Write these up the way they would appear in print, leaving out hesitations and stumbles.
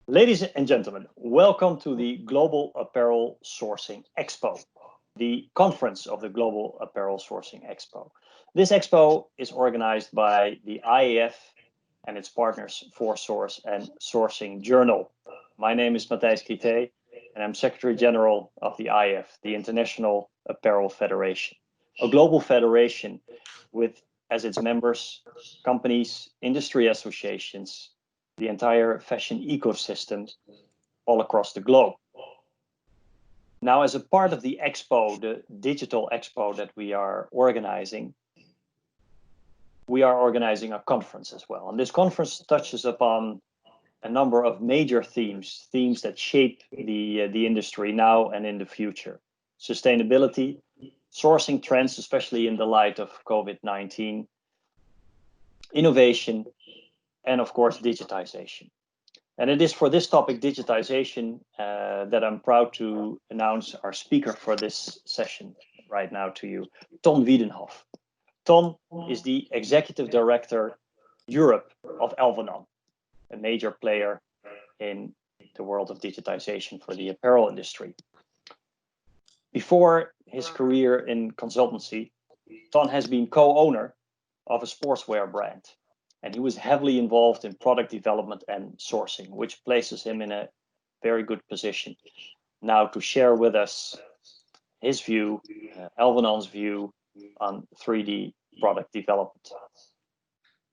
Ladies and gentlemen, welcome to the Global Apparel Sourcing Expo, the conference of the Global Apparel Sourcing Expo. This expo is organized by the IAF and its partners ForSource and Sourcing Journal. My name is Matthijs Critet, and I'm Secretary General of the IAF, the International Apparel Federation, a global federation with as its members companies, industry associations, the entire fashion ecosystem all across the globe. Now, as a part of the expo, the digital expo that we are organizing a conference as well. And this conference touches upon a number of major themes that shape the industry now and in the future. Sustainability, sourcing trends, especially in the light of COVID-19, innovation, and of course, digitization. And it is for this topic, digitization, that I'm proud to announce our speaker for this session right now to you, Ton Wiedenhoff. Ton is the Executive Director Europe of Alvanon, a major player in the world of digitization for the apparel industry. Before his career in consultancy, Ton has been co-owner of a sportswear brand, and he was heavily involved in product development and sourcing, which places him in a very good position now to share with us his view, Alvanon's view on 3D product development.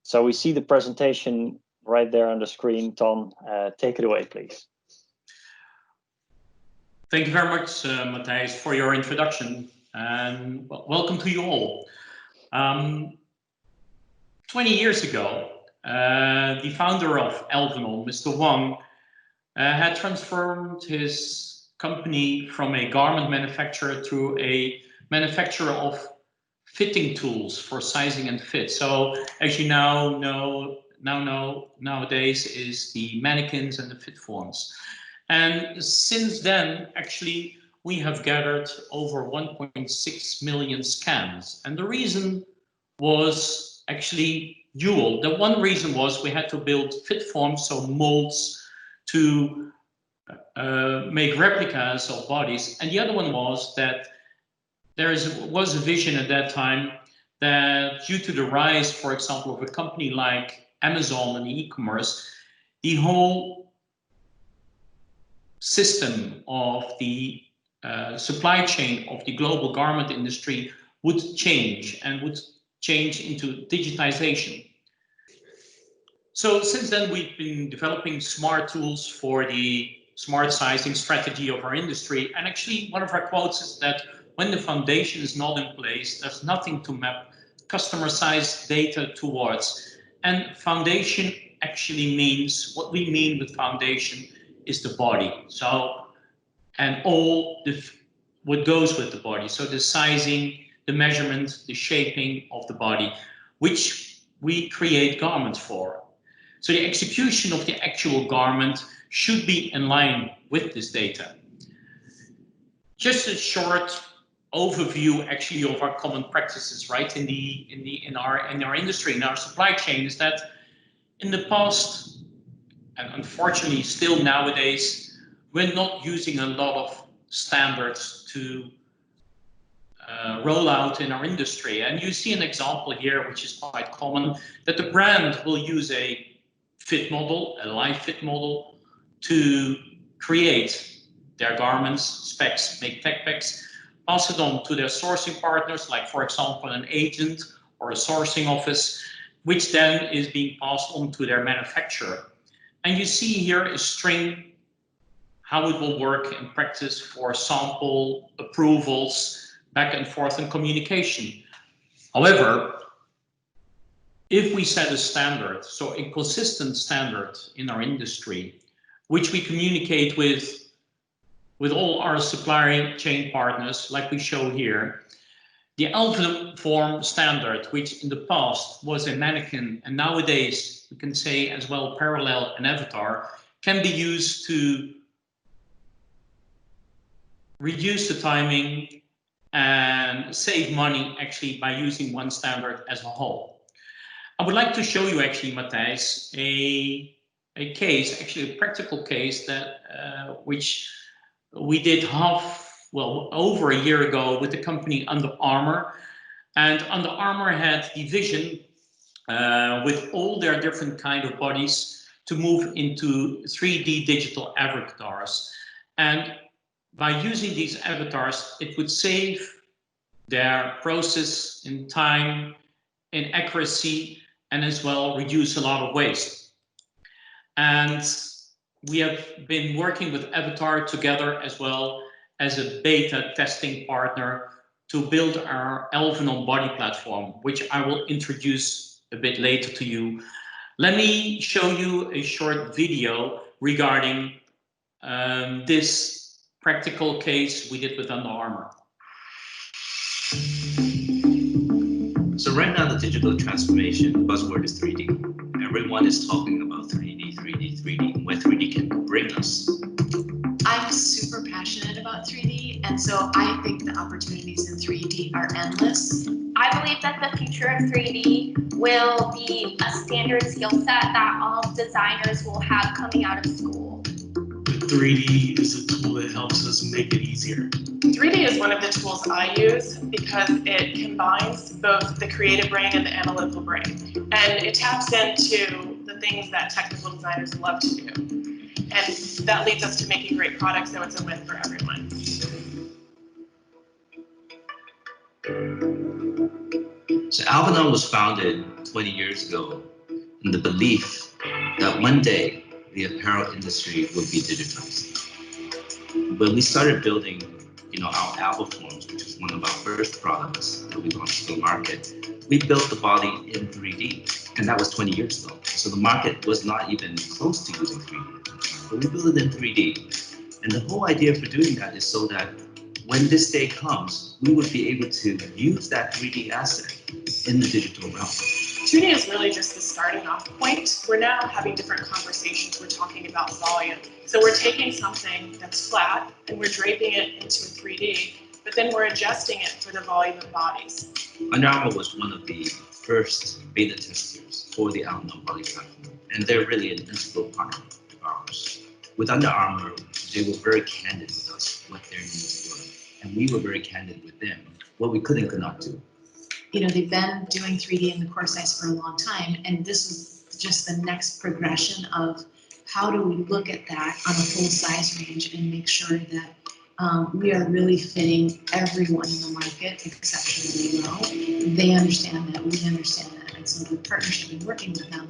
So we see the presentation right there on the screen. Tom, take it away, please. Thank you very much, Matthijs, for your introduction, and welcome to you all. 20 years ago, the founder of Elvenar, Mr. Wang, had transformed his company from a garment manufacturer to a manufacturer of fitting tools for sizing and fit. So, as you now know nowadays, is the mannequins and the fit forms. And since then, actually, we have gathered over 1.6 million scans. And the reason was actually dual. The one reason was we had to build fit forms, so molds, to make replicas of bodies. And the other one was that there was a vision at that time that due to the rise, for example, of a company like Amazon and e-commerce, the whole system of the supply chain of the global garment industry would change and would change into digitization. So since then, we've been developing smart tools for the smart sizing strategy of our industry. And actually, one of our quotes is that when the foundation is not in place, there's nothing to map customer size data towards. And foundation actually means, what we mean with foundation is the body. So, and all what goes with the body. So the sizing, the measurement, the shaping of the body, which we create garments for. So the execution of the actual garment should be in line with this data. Just a short overview actually of our common practices, right, in our industry, in our supply chain, is that in the past, and unfortunately still nowadays, we're not using a lot of standards to roll out in our industry. And you see an example here, which is quite common, that the brand will use a fit model, a live fit model, to create their garments, specs, make tech packs, pass it on to their sourcing partners, like for example an agent or a sourcing office, which then is being passed on to their manufacturer. And you see here a string, how it will work in practice for sample approvals, back and forth and communication. However, if we set a standard, so a consistent standard in our industry, which we communicate with all our supply chain partners, like we show here, the Elvenar standard, which in the past was a mannequin, and nowadays we can say as well parallel and avatar, can be used to reduce the timing and save money actually by using one standard as a whole. I would like to show you actually, Matthijs, a a case, actually a practical case that which we did over a year ago with the company Under Armour. And Under Armour had the vision with all their different kind of bodies to move into 3D digital avatars. And by using these avatars, it would save their process in time, in accuracy, and as well reduce a lot of waste. And we have been working with Avatar together as well as a beta testing partner to build our Alvanon body platform, which I will introduce a bit later to you. Let me show you a short video regarding this practical case we did with Under Armour. So right now, the digital transformation buzzword is 3D. Everyone is talking about 3D, 3D, 3D, and where 3D can bring us. I'm super passionate about 3D, and so I think the opportunities in 3D are endless. I believe that the future of 3D will be a standard skill set that all designers will have coming out of school. 3D is a tool that helps us make it easier. 3D is one of the tools I use because it combines both the creative brain and the analytical brain. And it taps into the things that technical designers love to do. And that leads us to making great products, so it's a win for everyone. So Alvanon was founded 20 years ago in the belief that one day the apparel industry would be digitized. When we started building, our Alva forms, which is one of our first products that we launched to the market, we built the body in 3D, and that was 20 years ago. So the market was not even close to using 3D, but we built it in 3D. And the whole idea for doing that is so that when this day comes, we would be able to use that 3D asset in the digital realm. 2D is really just the starting off point. We're now having different conversations. We're talking about volume. So we're taking something that's flat and we're draping it into 3D, but then we're adjusting it for the volume of bodies. Under Armour was one of the first beta testers for the Alvanon body platform, and they're really an integral partner of ours. With Under Armour, they were very candid with us what their needs were, and we were very candid with them what we could and could not do. They've been doing 3D in the core size for a long time, and this is just the next progression of how do we look at that on a full size range and make sure that we are really fitting everyone in the market exceptionally well. They understand that, we understand that, and so the partnership and working with them,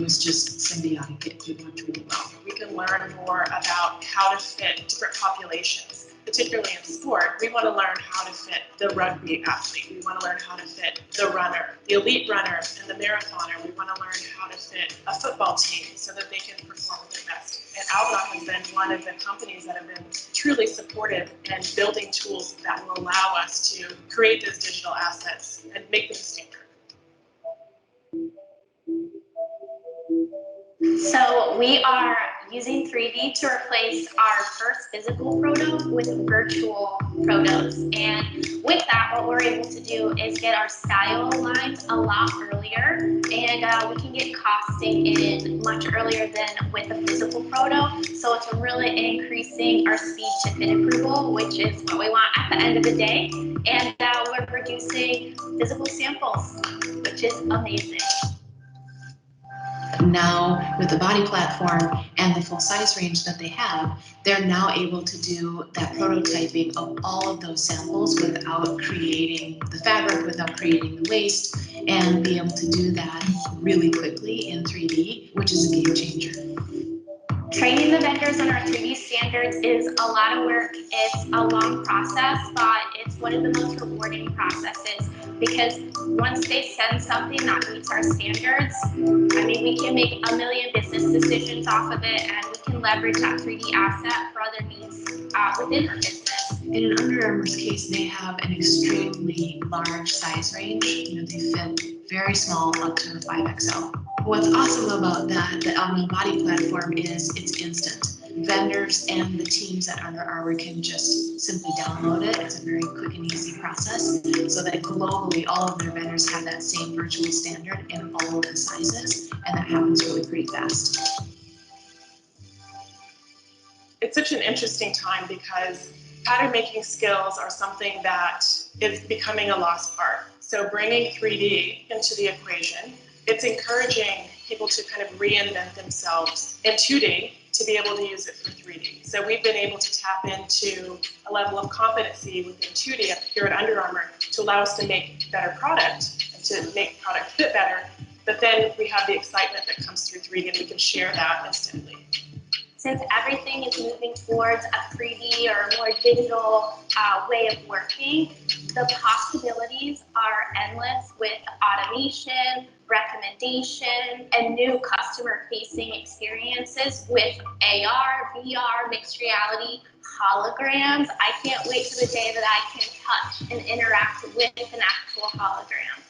was just symbiotic. It worked really well. We can learn more about how to fit different populations, particularly in sport. We want to learn how to fit the rugby athlete. We want to learn how to fit the runner, the elite runner, and the marathoner. We want to learn how to fit a football team so that they can perform at their best. And Alvanon has been one of the companies that have been truly supportive in building tools that will allow us to create those digital assets and make them standard. So we are using 3D to replace our first physical proto with virtual protos. And with that, what we're able to do is get our style aligned a lot earlier, and we can get costing in much earlier than with a physical proto. So it's really increasing our speed to fit approval, which is what we want at the end of the day. And we're producing physical samples, which is amazing. Now, with the body platform and the full size range that they have, they're now able to do that prototyping of all of those samples without creating the fabric, without creating the waste, and be able to do that really quickly in 3D, which is a game changer. Training the vendors on our 3D standards is a lot of work. It's a long process, but it's one of the most rewarding processes, because once they send something that meets our standards, we can make a million business decisions off of it, and we can leverage that 3D asset for other needs within the business. In an Under Armour's case, they have an extremely large size range. They fit very small up to a 5XL. What's awesome about that, the Alvanon body platform, is it's instant. vendors and the teams at Under Armour can just simply download it. It's a very quick and easy process, so that globally all of their vendors have that same virtual standard in all of the sizes, and that happens really pretty fast. It's such an interesting time because pattern making skills are something that is becoming a lost art. So bringing 3D into the equation, it's encouraging people to kind of reinvent themselves in 2D to be able to use it for 3D. So we've been able to tap into a level of competency within 2D up here at Under Armour to allow us to make better product and to make product fit better. But then we have the excitement that comes through 3D, and we can share that instantly. Since everything is moving towards a 3D or a more digital way of working, the possibilities are endless with automation, recommendation, and new customer-facing experiences with AR, VR, mixed reality, holograms. I can't wait for the day that I can touch and interact with an actual hologram.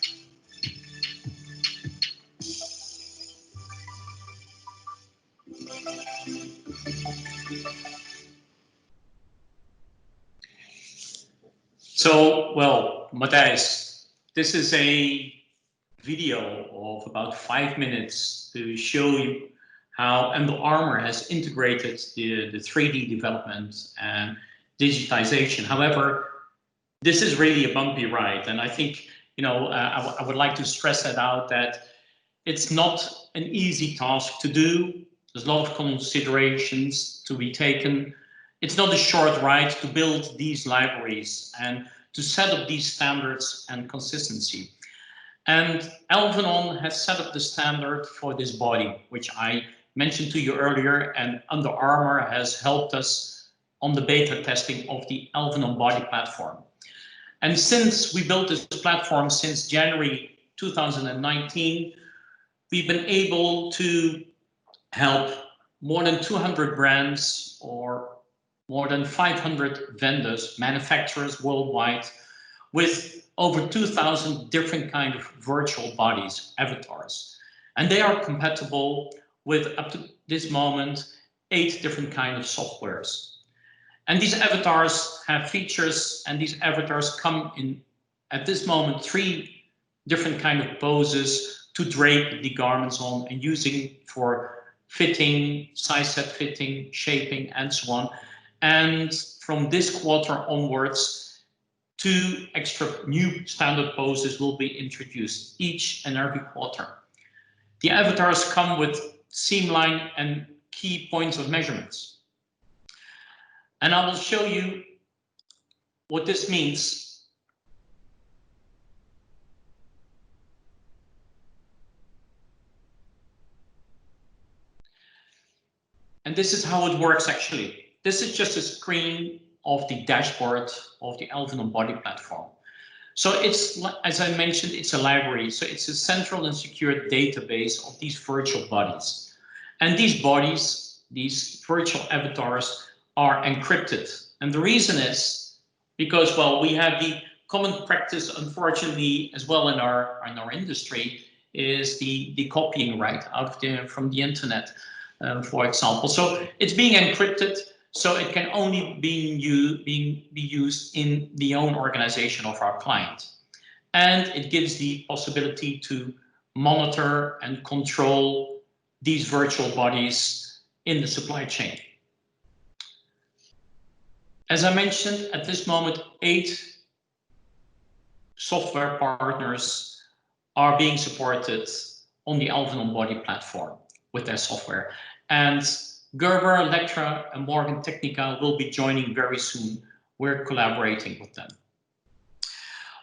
So, well, Matthijs, this is a video of about 5 minutes to show you how Under Armour has integrated the 3D development and digitization. However, this is really a bumpy ride, and I think, you know, I would like to stress that out, that it's not an easy task to do. There's a lot of considerations to be taken. It's not a short ride to build these libraries and to set up these standards and consistency. And Alvanon has set up the standard for this body, which I mentioned to you earlier, and Under Armour has helped us on the beta testing of the Alvanon body platform. And since we built this platform since January 2019, we've been able to help more than 200 brands or more than 500 vendors, manufacturers worldwide, with over 2,000 different kind of virtual bodies, avatars. And they are compatible with, up to this moment, 8 different kind of softwares. And these avatars have features, and these avatars come in, at this moment, 3 different kind of poses to drape the garments on and using for fitting, size set fitting, shaping, and so on. And from this quarter onwards, 2 extra new standard poses will be introduced each and every quarter. The avatars come with seam line and key points of measurements. And I will show you what this means. And this is how it works actually. This is just a screen of the dashboard of the Alvanon body platform. So it's, as I mentioned, it's a library. So it's a central and secure database of these virtual bodies. And these bodies, these virtual avatars, are encrypted. And the reason is because, well, we have the common practice, unfortunately, as well in our industry, is the copying right out of from the internet, for example. So it's being encrypted. So it can only be used in the own organization of our client. And it gives the possibility to monitor and control these virtual bodies in the supply chain. As I mentioned, at this moment, 8 software partners are being supported on the Alvanon body platform with their software. And Gerber, Lectra, and Morgan Technica will be joining very soon. We're collaborating with them.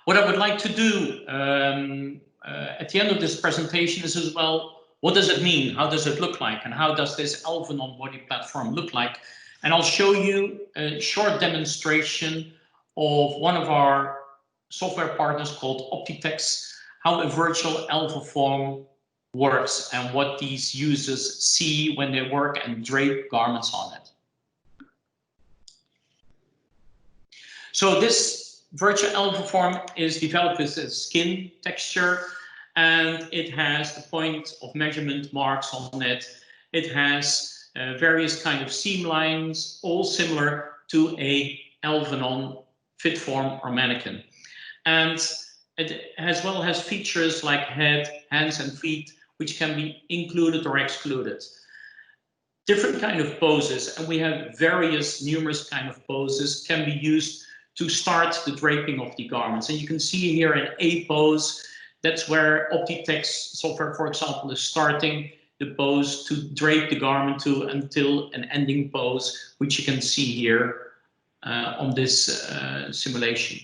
What I would like to do at the end of this presentation is as well, what does it mean? How does it look like? And how does this Alvanon body platform look like? And I'll show you a short demonstration of one of our software partners called Optitex, how a virtual Alvaform works and what these users see when they work and drape garments on it. So this virtual Alvaform is developed with a skin texture, and it has the point of measurement marks on it. It has various kind of seam lines, all similar to a Alvanon fit form or mannequin. And it as well has features like head, hands and feet, which can be included or excluded. Different kind of poses, and we have numerous kind of poses can be used to start the draping of the garments. And you can see here an A pose, that's where Optitex software, for example, is starting the pose to drape the garment to until an ending pose, which you can see here on this simulation.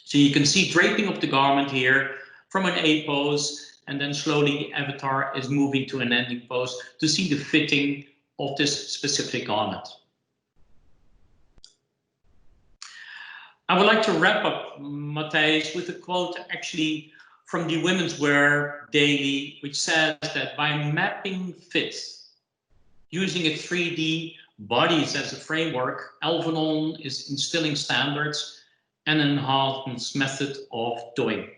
So you can see draping of the garment here from an A pose, and then slowly the avatar is moving to an ending pose to see the fitting of this specific garment. I would like to wrap up, Matthijs, with a quote actually from the Women's Wear Daily, which says that by mapping fit, using a 3D bodies as a framework, Alvanon is instilling standards and enhanced method of doing.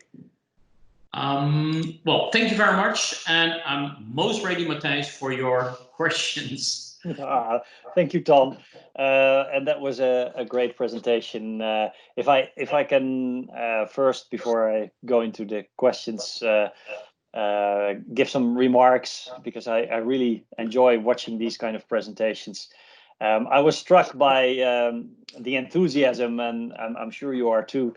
Well, thank you very much, and I'm most ready, Matthijs, for your questions. Thank you, Tom, and that was a great presentation. If I can first, before I go into the questions, give some remarks, because I really enjoy watching these kind of presentations. I was struck by the enthusiasm, and I'm sure you are too,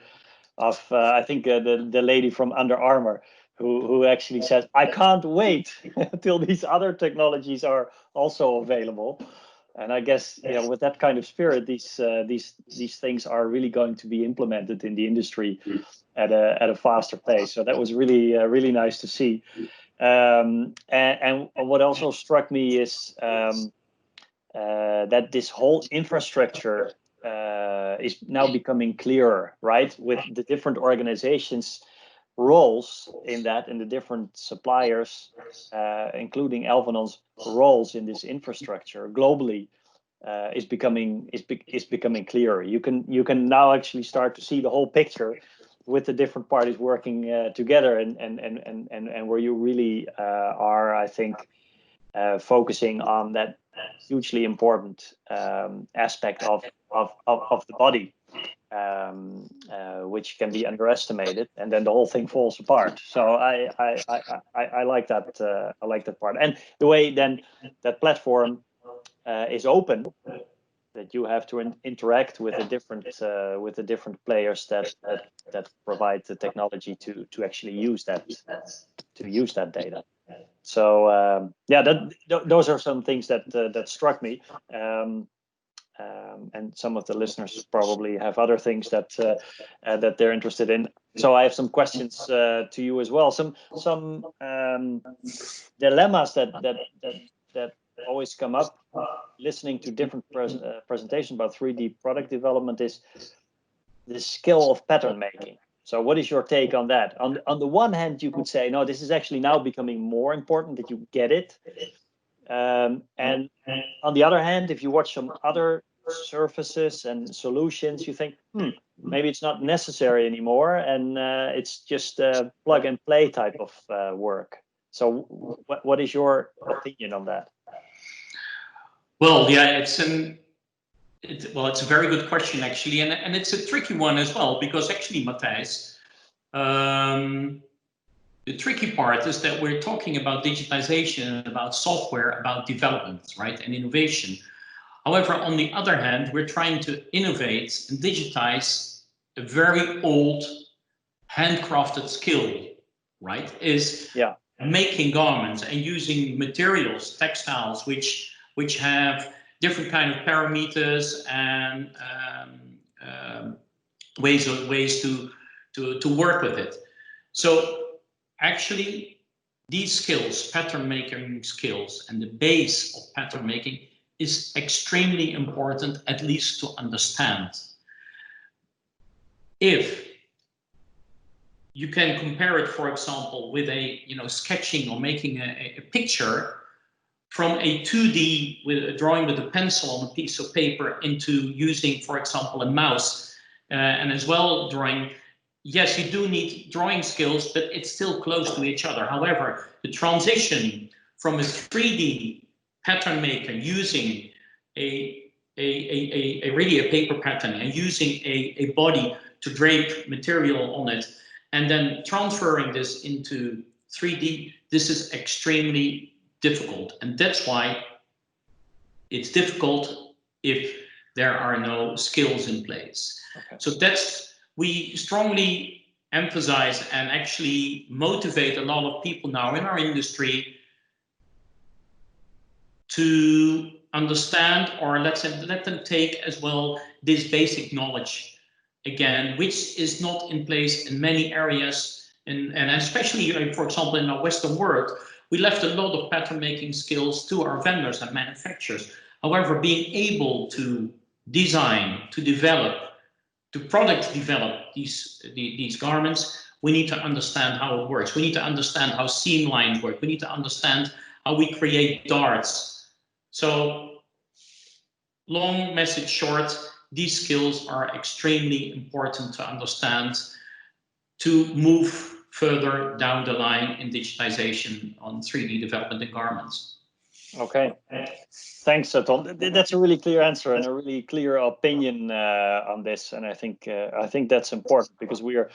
of I think the lady from Under Armour, who actually says, I can't wait till these other technologies are also available. And I guess, you know, with that kind of spirit, these things are really going to be implemented in the industry at a faster pace. So that was really really nice to see. And what also struck me is that this whole infrastructure is now becoming clearer, right? With the different organizations' roles in that, and the different suppliers, including Alvanon's roles in this infrastructure globally, is becoming clearer. You can now actually start to see the whole picture with the different parties working together, and where you really are, I think, focusing on that hugely important aspect of the body, which can be underestimated, and then the whole thing falls apart. So I like that. I like that part, and the way then that platform is open, that you have to interact with the different players that provide the technology to actually use that data. So yeah, those are some things that struck me, and some of the listeners probably have other things that they're interested in. So I have some questions to you as well. Some dilemmas that always come up listening to different presentations about 3D product development is the skill of pattern making. So what is your take on that? On the one hand, you could say, no, this is actually now becoming more important that you get it. And on the other hand, if you watch some other surfaces and solutions, you think, maybe it's not necessary anymore, and it's just a plug and play type of work. So what is your opinion on that? Well, yeah, it's a very good question, actually, and it's a tricky one as well, because actually, Matthijs, the tricky part is that we're talking about digitization, about software, about development, right, and innovation. However, on the other hand, we're trying to innovate and digitize a very old handcrafted skill, right, is making garments and using materials, textiles, which have different kind of parameters and ways to work with it. So actually, these skills, pattern making skills, and the base of pattern making is extremely important, at least to understand. If you can compare it, for example, with sketching or making a picture from a 2D with a drawing with a pencil on a piece of paper into using, for example, a mouse, and as well drawing. Yes, you do need drawing skills, but it's still close to each other. However, the transition from a 3D pattern maker using a really a paper pattern and using a body to drape material on it, and then transferring this into 3D, this is extremely difficult. And that's why it's difficult if there are no skills in place. Okay. So we strongly emphasize and actually motivate a lot of people now in our industry to understand, or let them take as well this basic knowledge again, which is not in place in many areas, and especially, for example, in our Western world, we left a lot of pattern making skills to our vendors and manufacturers. However, being able to design, to develop, to product develop these garments, we need to understand how it works. We need to understand how seam lines work. We need to understand how we create darts. So, long message short, these skills are extremely important to understand to move further down the line in digitization on 3D development in garments. Okay, thanks, Tom. That's a really clear answer and a really clear opinion on this, and I think that's important because we're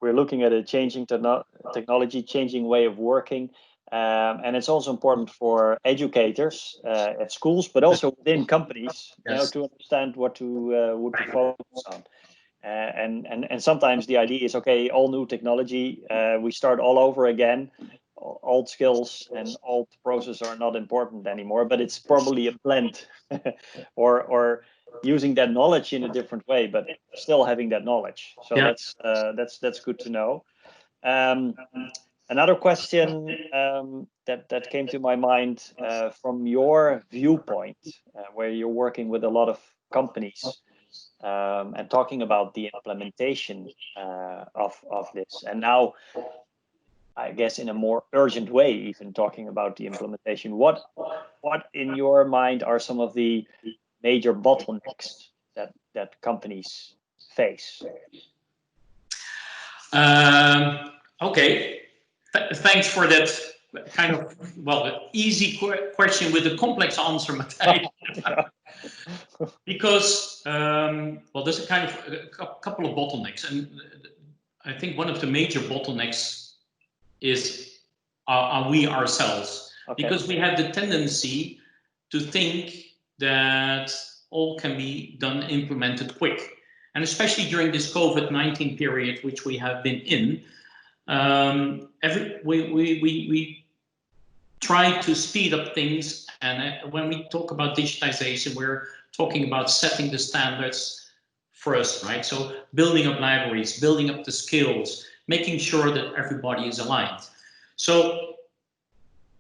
looking at a changing technology, changing way of working. And it's also important for educators at schools, but also within companies, yes, to understand what to focus on. And sometimes the idea is, okay, all new technology, we start all over again. Old skills and old processes are not important anymore, but it's probably a blend or using that knowledge in a different way, but still having that knowledge. So yeah, that's good to know. Another question that came to my mind from your viewpoint, where you're working with a lot of companies and talking about the implementation of this, and now I guess in a more urgent way, even talking about the implementation. What in your mind are some of the major bottlenecks that companies face? Okay. Thanks for that kind of, well, easy question with a complex answer, Matthijs. Because, well, there's a kind of a couple of bottlenecks. And I think one of the major bottlenecks is are we ourselves. Okay. Because we have the tendency to think that all can be done, implemented quick. And especially during this COVID-19 period, which we have been in, we try to speed up things, and when we talk about digitization, we're talking about setting the standards first, right? So building up libraries, building up the skills, making sure that everybody is aligned. So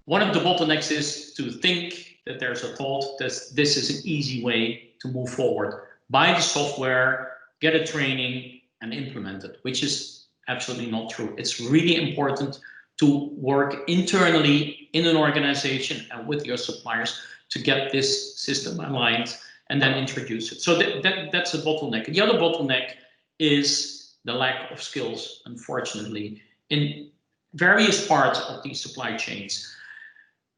one of the bottlenecks is to think that there's a thought that this is an easy way to move forward. Buy the software, get a training, and implement it, which is absolutely not true. It's really important to work internally in an organization and with your suppliers to get this system aligned and then introduce it. So that's a bottleneck. The other bottleneck is the lack of skills, unfortunately, in various parts of these supply chains.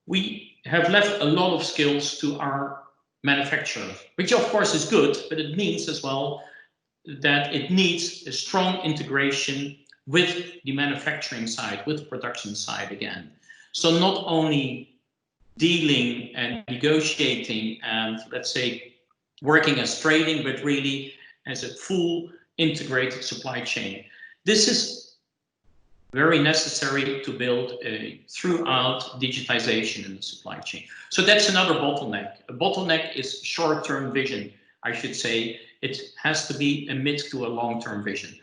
We have left a lot of skills to our manufacturer, which of course is good, but it means as well that it needs a strong integration with the manufacturing side, with the production side again. So not only dealing and negotiating and, let's say, working as trading, but really as a full integrated supply chain. This is very necessary to build throughout digitization in the supply chain. So that's another bottleneck. A bottleneck is short-term vision, I should say. It has to be a mid to a long-term vision.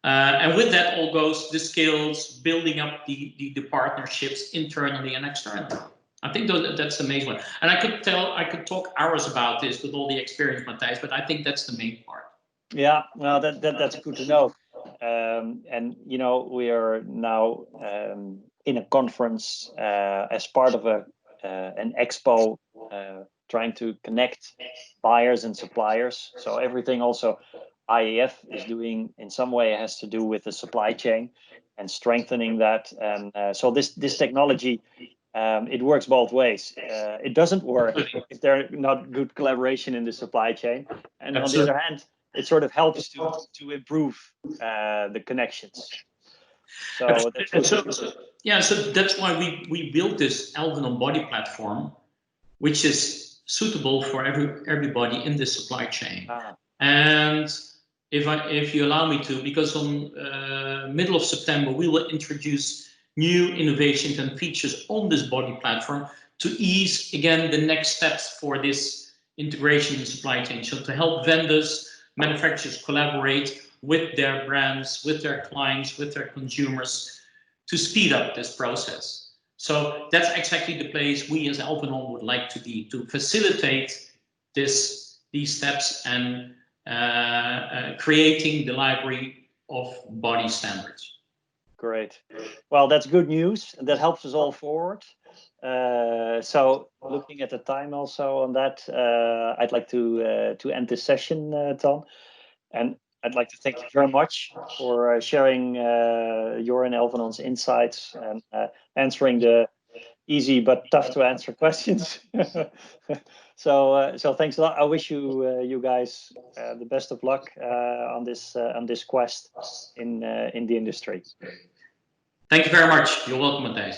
And with that all goes the skills, building up the partnerships internally and externally. I think that's the main one. And I could talk hours about this with all the experience, Matthijs, but I think that's the main part. Yeah, well, that's good to know. And you know, we are now in a conference as part of an expo, trying to connect buyers and suppliers. So everything also IAF is doing in some way has to do with the supply chain and strengthening that. And so this technology it works both ways. It doesn't work if there's not good collaboration in the supply chain. And on the other hand, it sort of helps to improve the connections. So that's why we built this Alvanon body platform, which is suitable for everybody in the supply chain. And if you allow me to, because on middle of September we will introduce new innovations and features on this body platform to ease again the next steps for this integration in supply chain. So to help vendors, manufacturers collaborate with their brands, with their clients, with their consumers to speed up this process. So that's exactly the place we as Alvanon would like to be, to facilitate these steps and creating the library of body standards. Great. Well, that's good news. That helps us all forward. So looking at the time also on that, I'd like to end this session, Tom. And I'd like to thank you very much for sharing your and Elvanon's insights and answering the easy but tough to answer questions. So thanks a lot. I wish you guys the best of luck on this quest in the industry. Thank you very much. You're welcome, Matthijs.